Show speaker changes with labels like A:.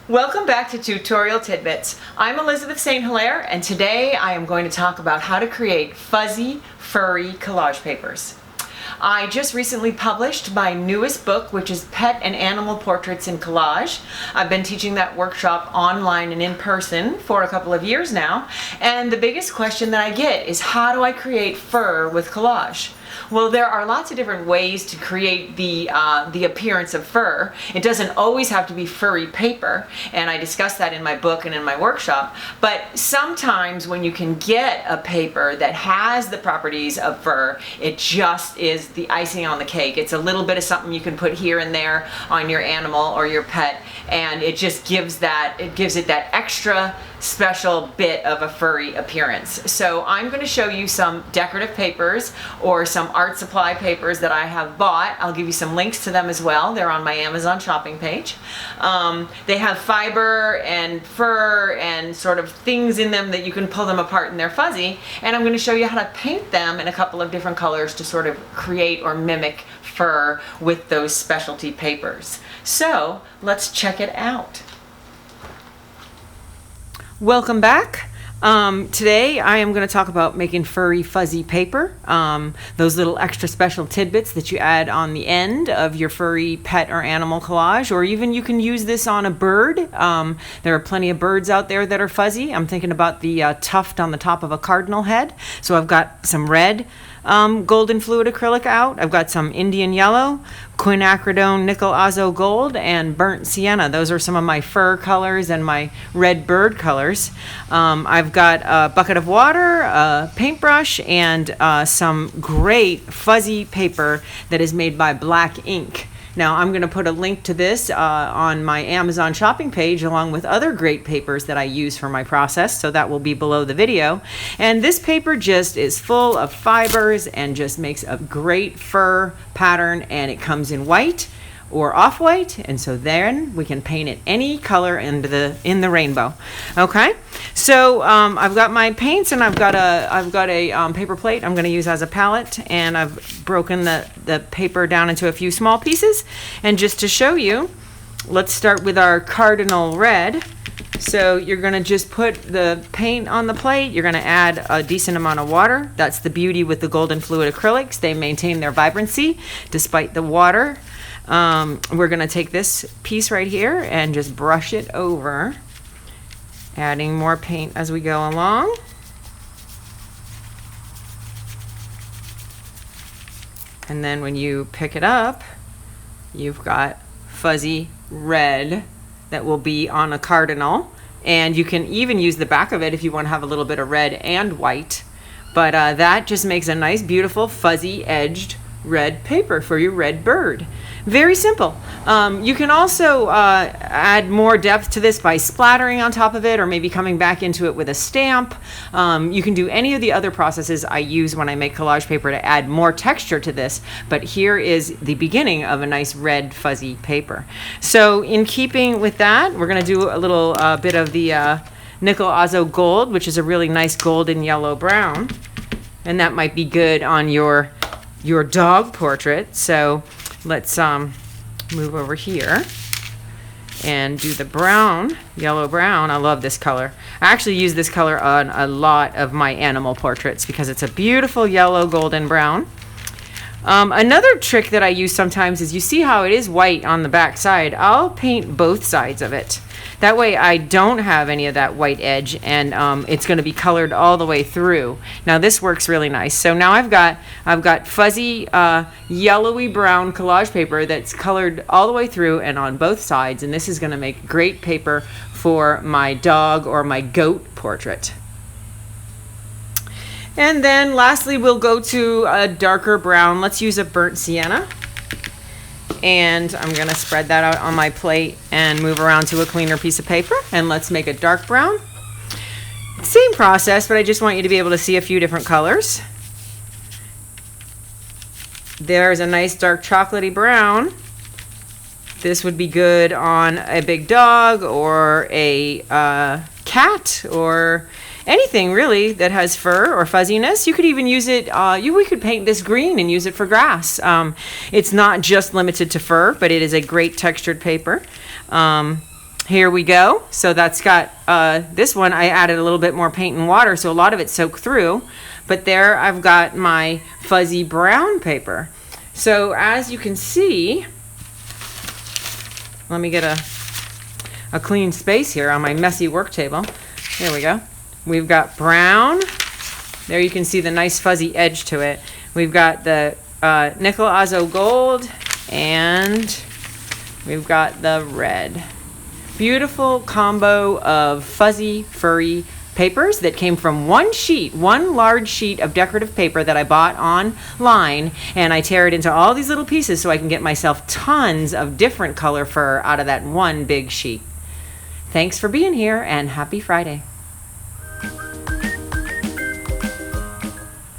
A: Welcome back to Tutorial Tidbits. I'm Elizabeth St. Hilaire, and today I am going to talk about how to create fuzzy, furry collage papers. I just recently published my newest book, which is Pet and Animal Portraits in Collage. I've been teaching that workshop online and in person for a couple of years now, and the biggest question that I get is, how do I create fur with collage? Well, there are lots of different ways to create the appearance of fur. It doesn't always have to be furry paper, and I discuss that in my book and in my workshop. But sometimes when you can get a paper that has the properties of fur, it just is the icing on the cake. It's a little bit of something you can put here and there on your animal or your pet, and it just gives it that extra special bit of a furry appearance. So I'm going to show you some decorative papers or some art supply papers that I have bought. I'll give you some links to them as well. They're on my Amazon shopping page. They have fiber and fur and sort of things in them that you can pull them apart and they're fuzzy. And I'm going to show you how to paint them in a couple of different colors to sort of create or mimic fur with those specialty papers. So let's check it out. Welcome back. Today I am going to talk about making furry fuzzy paper, those little extra special tidbits that you add on the end of your furry pet or animal collage, or even you can use this on a bird. There are plenty of birds out there that are fuzzy. I'm thinking about the tuft on the top of a cardinal head. So I've got some red golden fluid acrylic out. I've got some Indian yellow, quinacridone nickel azo gold, and burnt sienna. Those are some of my fur colors and my red bird colors. I've got a bucket of water, a paintbrush, and some great fuzzy paper that is made by black ink. Now I'm going to put a link to this on my Amazon shopping page along with other great papers that I use for my process, so that will be below the video. And this paper just is full of fibers and just makes a great fur pattern, and it comes in white or off-white, and so then we can paint it any color in the rainbow. Okay, so I've got my paints, and I've got a paper plate I'm going to use as a palette, and I've broken the paper down into a few small pieces. And just to show you, let's start with our cardinal red. So you're going to just put the paint on the plate. You're going to add a decent amount of water. That's the beauty with the golden fluid acrylics. They maintain their vibrancy despite the water. We're going to take this piece right here and just brush it over, adding more paint as we go along. And then when you pick it up, you've got fuzzy red that will be on a cardinal. And you can even use the back of it if you want to have a little bit of red and white. But that just makes a nice, beautiful, fuzzy edged red paper for your red bird. Very simple. You can also add more depth to this by splattering on top of it, or maybe coming back into it with a stamp. You can do any of the other processes I use when I make collage paper to add more texture to this, but here is the beginning of a nice red fuzzy paper. So in keeping with that, we're going to do a little bit of the nickel azo gold, which is a really nice golden yellow brown, and that might be good on your dog portrait. So let's move over here and do the brown, yellow brown. I love this color. I actually use this color on a lot of my animal portraits because it's a beautiful yellow golden brown. Another trick that I use sometimes is, you see how it is white on the back side. I'll paint both sides of it. That way I don't have any of that white edge, and it's going to be colored all the way through. Now this works really nice. So now I've got fuzzy yellowy brown collage paper that's colored all the way through and on both sides, and this is going to make great paper for my dog or my goat portrait. And then lastly, we'll go to a darker brown. Let's use a burnt sienna. And I'm going to spread that out on my plate and move around to a cleaner piece of paper. And let's make a dark brown. Same process, but I just want you to be able to see a few different colors. There's a nice dark chocolatey brown. This would be good on a big dog or a cat or anything really that has fur or fuzziness. You could even use it, we could paint this green and use it for grass. It's not just limited to fur, but it is a great textured paper. Here we go. So that's got, this one I added a little bit more paint and water, so a lot of it soaked through. But there I've got my fuzzy brown paper. So as you can see, let me get a clean space here on my messy work table. There we go. We've got brown. There you can see the nice fuzzy edge to it. We've got the nickel azo gold, and we've got the red. Beautiful combo of fuzzy, furry papers that came from one large sheet of decorative paper that I bought online, and I tear it into all these little pieces so I can get myself tons of different color fur out of that one big sheet. Thanks for being here, and happy Friday.